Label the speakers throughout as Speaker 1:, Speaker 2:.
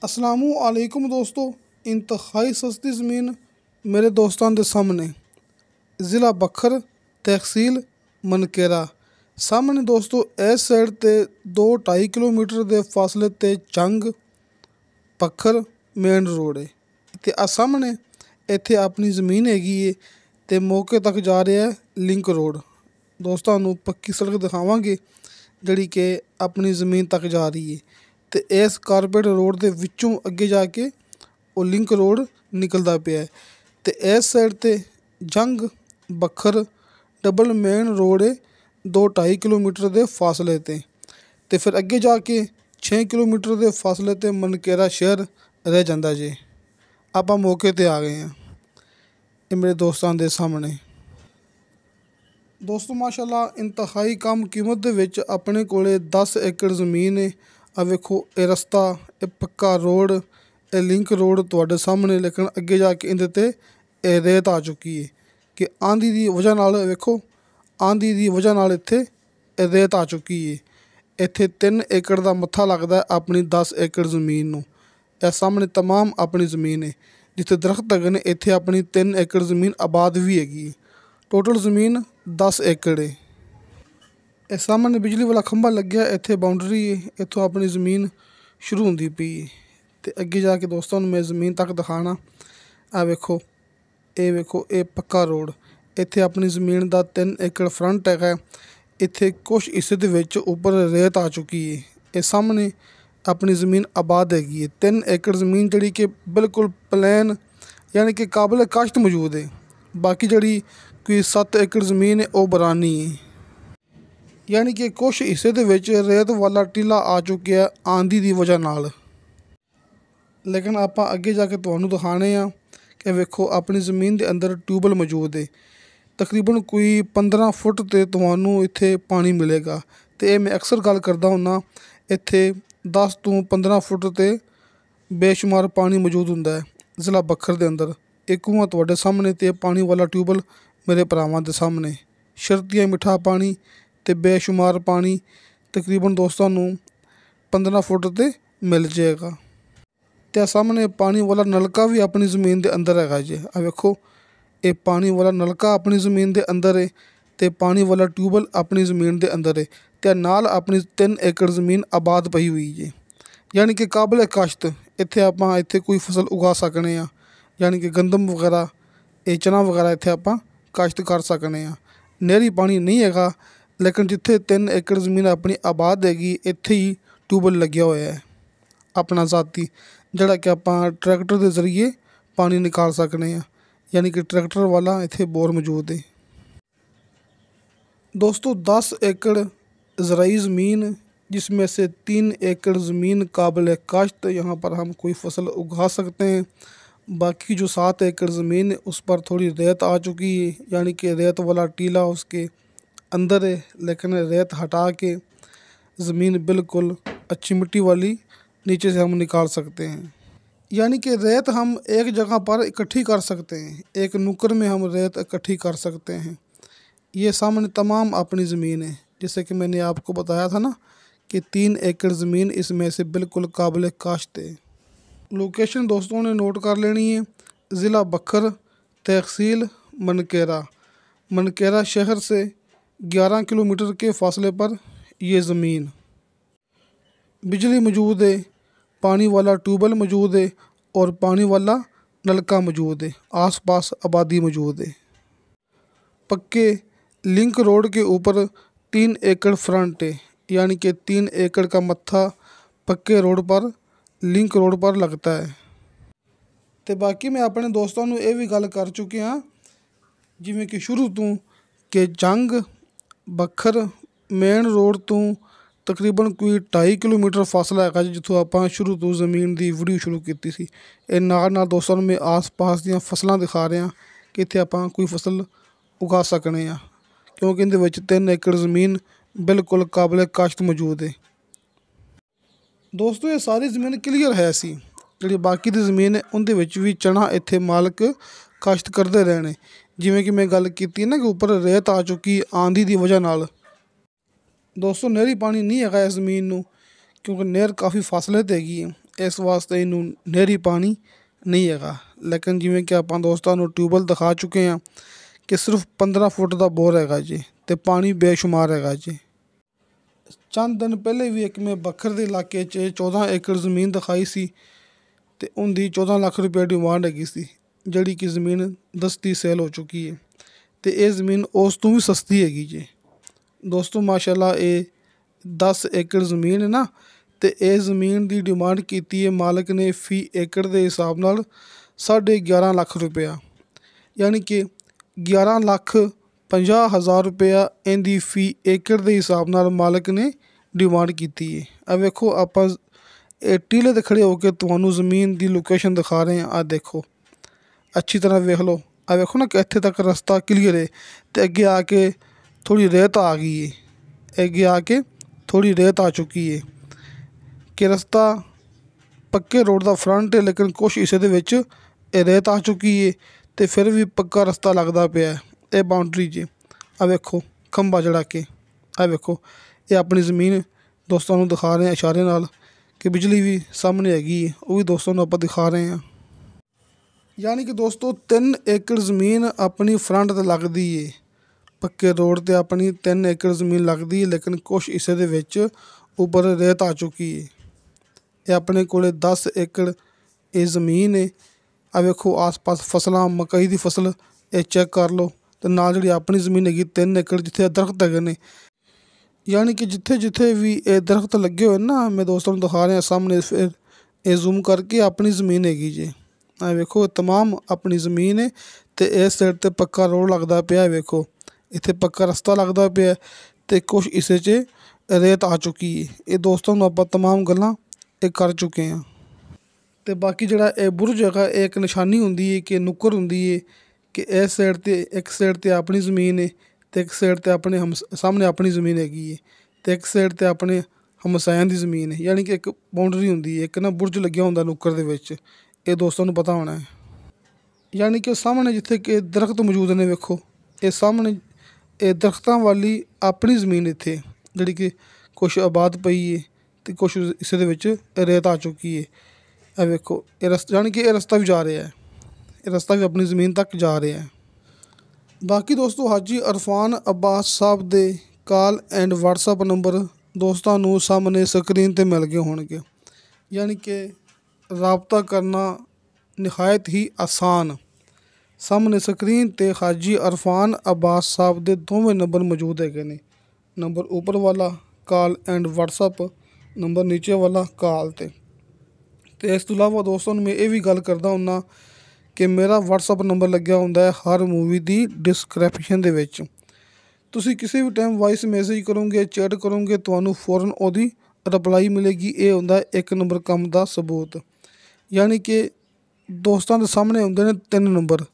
Speaker 1: अस्सलामु अलैकुम दोस्तों। इंतहाई सस्ती ज़मीन मेरे दोस्तां दे सामने ज़िला बखर तहसील मनकेरा सामने दोस्तों इस साइड ते 2-2.5 किलोमीटर के फासले ते जंग बखर मेन रोड है ते आ सामने इत्थे अपनी ज़मीन हैगी है ते मौके तक जा रहा है लिंक रोड। दोस्तों नूं पक्की सड़क दिखावांगे जिहड़ी कि अपनी ज़मीन तक जा रही है ते इस कारपेट रोड के विचों अगे जाके वो लिंक रोड निकलता पिया है ते इस साइड ते जंग बखर डबल मेन रोड है 2-2.5 किलोमीटर के फासले ते फिर अगे जाके 6 किलोमीटर के फासले ते मनकेरा शहर रह जाता जे। आप मौके ते आ गए हैं ये मेरे दोस्तों के सामने। दोस्तों माशाल्लाह इंतहाई कम कीमत दे विच अपने कोले 10 एकड़ ज़मीन है। आ वेखो ये रस्ता ये पक्का रोड ये लिंक रोड तुहाडे सामने, लेकिन अगे जाके इंदे ते रेत आ चुकी है कि आंधी की वजह नाल वेखो आंधी की वजह नाल इत्थे रेत आ चुकी है। इत्थे 3 एकड़ का मत्था लगता है अपनी 10 एकड़ ज़मीन नूं। यह सामने तमाम अपनी ज़मीन है जिथे दरख्त हैगे ने, इत्थे अपनी 3 एकड़ ज़मीन आबाद भी हैगी। टोटल ज़मीन 10 एकड़ है। ये सामने बिजली वाला खंभा लग गया, इत्थे बाउंड्री है, इत्थों अपनी ज़मीन शुरू होंदी पई है ते अगे जाके दोस्तों मैं ज़मीन तक दिखाना। आ वेखो ये पक्का रोड, इत्थे अपनी ज़मीन का 3 एकड़ फ्रंट हैगा। इत्थे कुछ हिस्से दे विच उपर रेत आ चुकी है। ये सामने अपनी ज़मीन आबाद हैगी है। 3 एकड़ ज़मीन जिहड़ी कि बिल्कुल प्लेन यानी कि काबिल काश्त मौजूद है। बाकी जिहड़ी कोई 7 एकड़ ज़मीन है वो बरानी है, यानी कि कुछ हिस्से दे विच रेत वाला टीला आ चुका है आंधी की वजह नाल। लेकिन आप अगे जाके तुहानूं दिखाने आ कि वेखो अपनी ज़मीन के अंदर ट्यूबवैल मौजूद है। तकरीबन कोई 15 फुट ते तुहानूं इत्थे पानी मिलेगा ते ये मैं अक्सर गल करदा हुन्ना, इत्थे 10 तो 15 फुट ते बेशुमार पानी मौजूद हुंदा है ज़िला बखर दे अंदर। एक कुआं तुहाडे सामने ते पानी वाला ट्यूबवैल मेरे भरावां दे सामने, शर्तिया मिठा पानी ते बेशुमार पानी तकरीबन दोस्तों नूं 15 फुट ते मिल जाएगा। ते सामने पानी वाला नलका भी अपनी ज़मीन के अंदर हैगा जे। आ वेखो ये पानी वाला नलका अपनी ज़मीन के अंदर है ते पानी वाला ट्यूबवैल अपनी ज़मीन के अंदर है ते नाल अपनी 3 एकड़ ज़मीन आबाद पई हुई है, यानी कि काबिल काश्त। इत्थे कोई फसल उगा सकने आ, यानी कि गंदम वगैरह ये चना वगैरह इत्थे आपां काश्त कर सकने आ। नहरी पानी नहीं हैगा, लेकिन जिथे 3 एकड़ ज़मीन अपनी आबाद हैगी इत्थे ही ट्यूबवैल लग्या होया है अपना ज़ाती, जिहड़ा कि आपां ट्रैक्टर के जरिए पानी निकाल सकने आ, यानी कि ट्रैक्टर वाला इत्थे बोर मौजूद है। दोस्तों 10 एकड़ ज़राई ज़मीन जिसमें से 3 एकड़ ज़मीन काबिल काश्त, यहाँ पर हम कोई फसल उगा सकते हैं। बाकी जो 7 एकड़ ज़मीन है उस पर थोड़ी रेत आ चुकी है, यानी कि रेत वाला टीला उसके अंदर है, लेकिन रेत हटा के ज़मीन बिल्कुल अच्छी मिट्टी वाली नीचे से हम निकाल सकते हैं। यानी कि रेत हम एक जगह पर इकट्ठी कर सकते हैं, एक नुक्कड़ में हम रेत इकट्ठी कर सकते हैं। ये सामने तमाम अपनी ज़मीन है, जैसे कि मैंने आपको बताया था ना कि 3 एकड़ ज़मीन इसमें से बिल्कुल काबिल काश्त है। लोकेशन दोस्तों ने नोट कर लेनी है, ज़िला बखर तहसील मनकेरा शहर से 11 किलोमीटर के फासले पर ये ज़मीन। बिजली मौजूद है, पानी वाला ट्यूबवेल मौजूद है और पानी वाला नलका मौजूद है, आसपास आबादी मौजूद है। पक्के लिंक रोड के ऊपर 3 एकड़ फ्रंट है, यानी कि 3 एकड़ का मत्था पक्के रोड पर लिंक रोड पर लगता है। तो बाकी मैं अपने दोस्तों नूं ये भी गल कर चुके हाँ, जिवें कि शुरू तो कि जंग बखर मेन रोड तो तकरीबन कोई 2.5 किलोमीटर फासला है जिथों आपां शुरू तो ज़मीन की वीडियो शुरू की सी। ये नाल दोस्तों मैं आस पास दी फसलां दिखा रहा कि इत्थे आपां कोई फसल उगा सकने आ, क्योंकि इहदे विच 3 एकड़ ज़मीन बिल्कुल काबिल काश्त मौजूद है। दोस्तों ये सारी ज़मीन क्लीयर है सी, जिहड़ी बाकी दी ज़मीन है उहदे विच भी चना इत्थे मालक काश्त करते रहने। जिवें कि मैं गल की ना कि उपर रेत आ चुकी आंधी की वजह नाल। दोस्तों नहरी पानी नहीं हैगा इस ज़मीन नूं, क्योंकि नहर काफ़ी फासले ते हैगी है। इस वास्ते इनू नहरी पानी नहीं हैगा। लेकिन जिमें कि आप दोस्तों को ट्यूबवैल दिखा चुके हैं कि सिर्फ 15 फुट का बोर हैगा जी, तो पानी बेशुमार हैगा जी। चंद दिन पहले भी एक मैं बखर के इलाके 14 एकड़ जमीन दिखाई सी, तो उनकी 14 लाख रुपये डिमांड हैगी सी, जिहड़ी कि जमीन दस्ती सेल हो चुकी है। तो ये जमीन उस तो भी सस्ती हैगी जी दोस्तों। माशाल्लाह ये 10 एकड़ जमीन है ना, तो ये जमीन की डिमांड की है मालक ने फी एकड़ के हिसाब नाल 11.5 लाख रुपया, यानी कि 11,50,000 रुपया इनकी फी एकड़ के हिसाब नाल मालक ने डिमांड की है। अब वेखो आप टीले ते खड़े होकर तुहानू जमीन की लोकेशन दिखा रहे हैं। आ देखो अच्छी तरह वेख लो, आ वेखो ना कि इत्थे तक रास्ता क्लीयर है, तो अगे आके थोड़ी रेत आ गई है, अगे आके थोड़ी रेत आ चुकी है कि रास्ता पक्के रोड का फ्रंट है, लेकिन कुछ हिस्से दे विच रेत आ चुकी है, तो फिर भी पक्का रास्ता लगता पिया है। ये बाउंड्री जी आ वेखो खंबा जड़ा के, आ वेखो ये अपनी ज़मीन दोस्तों को दिखा रहे हैं इशारे नाल कि बिजली भी सामने हैगी है, वो भी दोस्तों को आप दिखा रहे हैं। यानी कि दोस्तों 3 एकड़ ज़मीन अपनी फ्रंट ते लगदी है, पक्के रोड ते अपनी 3 एकड़ ज़मीन लगदी है, लेकिन कुछ हिस्से दे विच उपर रेत आ चुकी है। ये अपने कोले 10 एकड़ ये ज़मीन है। आ वेखो आस पास फसलां मकई की फसल ये चेक कर लो, तो नाल जिहड़ी अपनी ज़मीन हैगी 3 एकड़ जिथे दरख्त हैगे ने, यानी कि जिथे जिथे भी ये दरख्त लगे हुए ना, मैं दोस्तों को दिखा रहे हैं सामने, फिर ये जूम करके अपनी ज़मीन हैगी जी। आ वेखो तमाम अपनी ज़मीन है, तो इस साइड ते पक्का रोड लगता पिया है, वेखो इत्थे पक्का रास्ता लगता पिया है, तो कुछ हिस्से च रेत आ चुकी है। ये दोस्तों को आप तमाम गल्लां ये कर चुके हैं। तो बाकी जिहड़ा ये बुरज हैगा एक निशानी हुंदी है कि नुक्कर हुंदी है कि इस साइड ते एक साइड ते अपनी ज़मीन है, तो एक साइड ते अपने सामने अपनी ज़मीन हैगी है, तो एक साइड ते अपने हमसायां दी ज़मीन है, यानी कि एक बाउंड्री हुंदी है, एक ना बुरज लग्या हुंदा नुक्कर दे विच, ये दोस्तों को पता होना है। यानी कि सामने जिथे कि दरख्त मौजूद ने, वेखो ये सामने ये दरख्तां वाली अपनी ज़मीन इत्थे जिहड़ी कि कुछ आबाद पई है, तो कुछ हिस्से दे विच रेत आ चुकी है। आ वेखो ये रास्ता, यानी कि ये रास्ता भी जा रहा है, ये रास्ता भी अपनी ज़मीन तक जा रहा है। बाकी दोस्तों हाजी अरफान अब्बास साहब दे कॉल एंड व्हाट्सअप नंबर दोस्तों को सामने स्क्रीन ते मिल गए होंगे, यानी कि राबता करना नहायत ही आसान। सामने स्क्रीन ते हाजी अरफान अब्बास साहब दे दोवें नंबर मौजूद है ने, नंबर ऊपर वाला कॉल एंड व्हाट्सअप, नंबर नीचे वाला कॉल ते। तो इस तो इलावा दोस्तों मैं ये भी गल करदा हुन्ना कि मेरा व्हाट्सअप नंबर लग्या हुंदा है हर मूवी की डिस्क्रिप्शन दे विच। तुसी किसी भी टाइम वॉइस मैसेज करोगे, चैट करोगे, तुहानू फौरन ओदी रिप्लाई मिलेगी। ये हुंदा एक नंबर कम दा सबूत, यानी कि दोस्तों के सामने हुंदे ने 3 नंबर,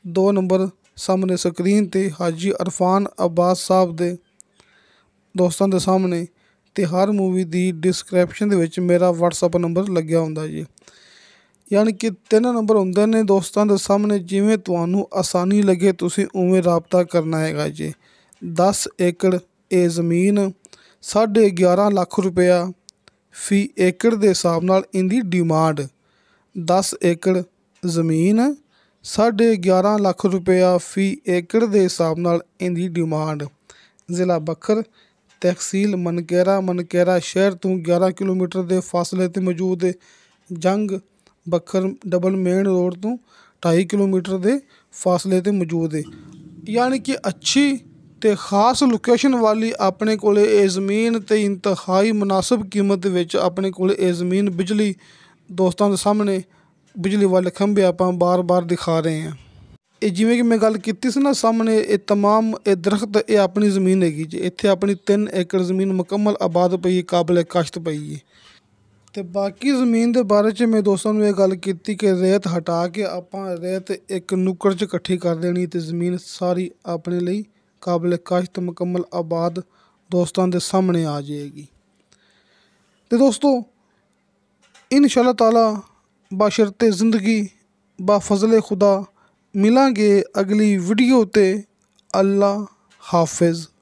Speaker 1: 2 नंबर सामने स्क्रीन ते हाजी अरफान अब्बास साहब दे दोस्तों के सामने, तो हर मूवी की डिस्क्रिप्शन दे विच मेरा व्हाट्सअप नंबर लग्या हुंदा जी। यानी कि 3 नंबर हुंदे ने दोस्तों के सामने, जिवें तुहानू आसानी लगे तुसी उवें राबता करना हैगा जी। 10 एकड़ ये ज़मीन 11.5 लाख रुपया फी एकड़ के हिसाब नाल इनकी डिमांड। 10 एकड़ ज़मीन 11.5 लाख रुपया फी एकड़ के हिसाब नाल इनकी डिमांड। ज़िला बखर, तहसील मनकैरा शहर तो 11 किलोमीटर के फासले ते मौजूद है। जंग बखर डबल मेन रोड तो 2.5 किलोमीटर के फासले ते मौजूद है। यानी कि अच्छी ते खास लोकेशन वाली अपने कोले ये ज़मीन ते इंतहाई मुनासिब कीमत विच अपने कोले ये ज़मीन बिजली दोस्तों के सामने बिजली वाले खंभे आप बार बार दिखा रहे हैं। ये जिवें कि मैं गल कीती सी ना सामने, ये तमाम ये दरख्त ये अपनी ज़मीन हैगी जी। इत्थे अपनी 3 एकड़ ज़मीन मुकम्मल आबाद पई है, काबिल काश्त पई है। तो बाकी ज़मीन के बारे च मैं दोस्तों को यह गल की कि रेत हटा के आप रेत एक नुक्कड़ च इकट्ठी कर देनी, तो ज़मीन सारी अपने लिए काबिल काश्त मुकम्मल आबाद दोस्तों के सामने आ जाएगी। तो दोस्तों इंशाअल्लाह ताला बशर्ते ज़िंदगी बाफजले खुदा मिलांगे अगली वीडियो ते। अल्लाह हाफिज़।